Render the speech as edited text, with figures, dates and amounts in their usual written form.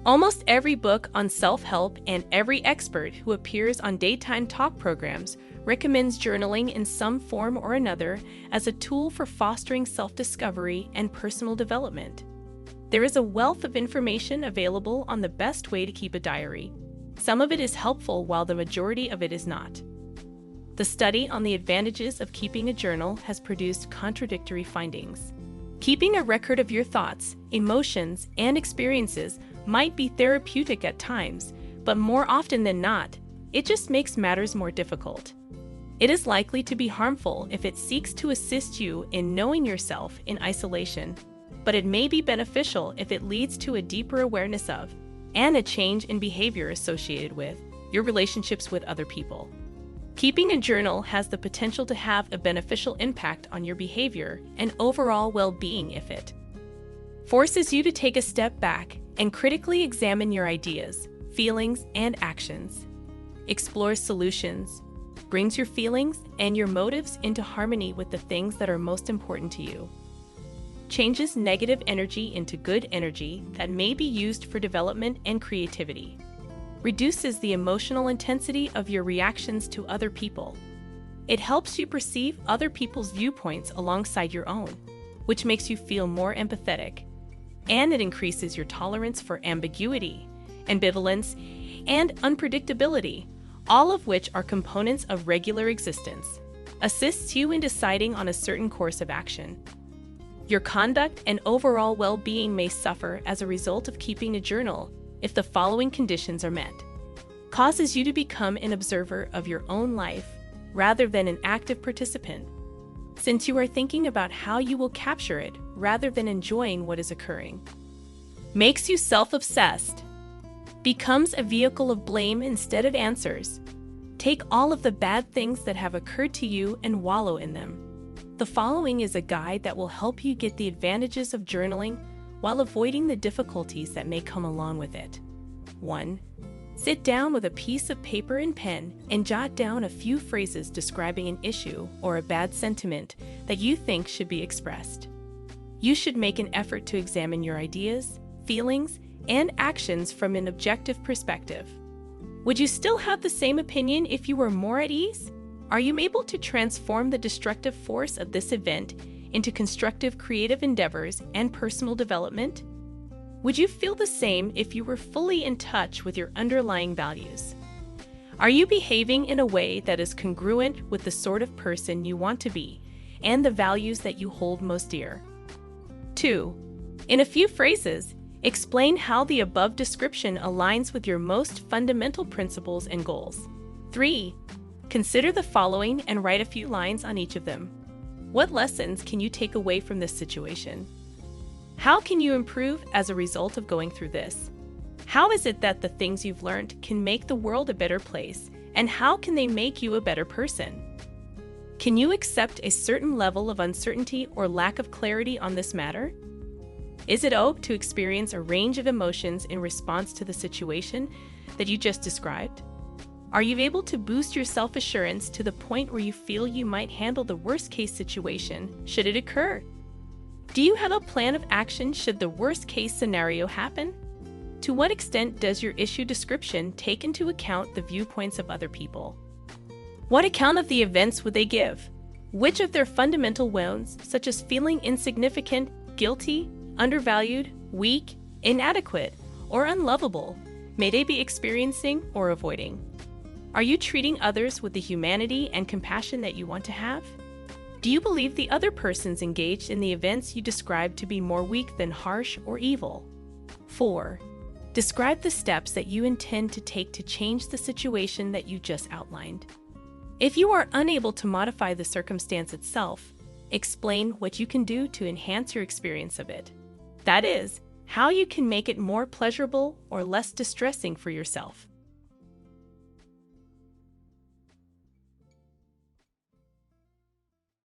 Almost every book on self-help and every expert who appears on daytime talk programs recommends journaling in some form or another as a tool for fostering self-discovery and personal development. There is a wealth of information available on the best way to keep a diary. Some of it is helpful while the majority of it is not. The study on the advantages of keeping a journal has produced contradictory findings. Keeping a record of your thoughts, emotions, and experiences might be therapeutic at times, but more often than not, it just makes matters more difficult. It is likely to be harmful if it seeks to assist you in knowing yourself in isolation, but it may be beneficial if it leads to a deeper awareness of, and a change in behavior associated with, your relationships with other people. Keeping a journal has the potential to have a beneficial impact on your behavior and overall well-being if it forces you to take a step back and critically examine your ideas, feelings, and actions, explores solutions, brings your feelings and your motives into harmony with the things that are most important to you, changes negative energy into good energy that may be used for development and creativity, reduces the emotional intensity of your reactions to other people. It helps you perceive other people's viewpoints alongside your own, which makes you feel more empathetic, and it increases your tolerance for ambiguity, ambivalence, and unpredictability, all of which are components of regular existence, assists you in deciding on a certain course of action. Your conduct and overall well-being may suffer as a result of keeping a journal if the following conditions are met. Causes you to become an observer of your own life rather than an active participant, since you are thinking about how you will capture it rather than enjoying what is occurring. Makes you self-obsessed. Becomes a vehicle of blame instead of answers. Take all of the bad things that have occurred to you and wallow in them. The following is a guide that will help you get the advantages of journaling while avoiding the difficulties that may come along with it. 1. Sit down with a piece of paper and pen and jot down a few phrases describing an issue or a bad sentiment that you think should be expressed. You should make an effort to examine your ideas, feelings, and actions from an objective perspective. Would you still have the same opinion if you were more at ease? Are you able to transform the destructive force of this event into constructive creative endeavors and personal development? Would you feel the same if you were fully in touch with your underlying values? Are you behaving in a way that is congruent with the sort of person you want to be and the values that you hold most dear? 2. In a few phrases, explain how the above description aligns with your most fundamental principles and goals. 3. Consider the following and write a few lines on each of them. What lessons can you take away from this situation? How can you improve as a result of going through this? How is it that the things you've learned can make the world a better place, and how can they make you a better person? Can you accept a certain level of uncertainty or lack of clarity on this matter? Is it okay to experience a range of emotions in response to the situation that you just described? Are you able to boost your self-assurance to the point where you feel you might handle the worst-case situation should it occur? Do you have a plan of action should the worst-case scenario happen? To what extent does your issue description take into account the viewpoints of other people? What account of the events would they give? Which of their fundamental wounds, such as feeling insignificant, guilty, undervalued, weak, inadequate, or unlovable, may they be experiencing or avoiding? Are you treating others with the humanity and compassion that you want to have? Do you believe the other persons engaged in the events you described to be more weak than harsh or evil? 4. Describe the steps that you intend to take to change the situation that you just outlined. If you are unable to modify the circumstance itself, explain what you can do to enhance your experience of it. That is, how you can make it more pleasurable or less distressing for yourself.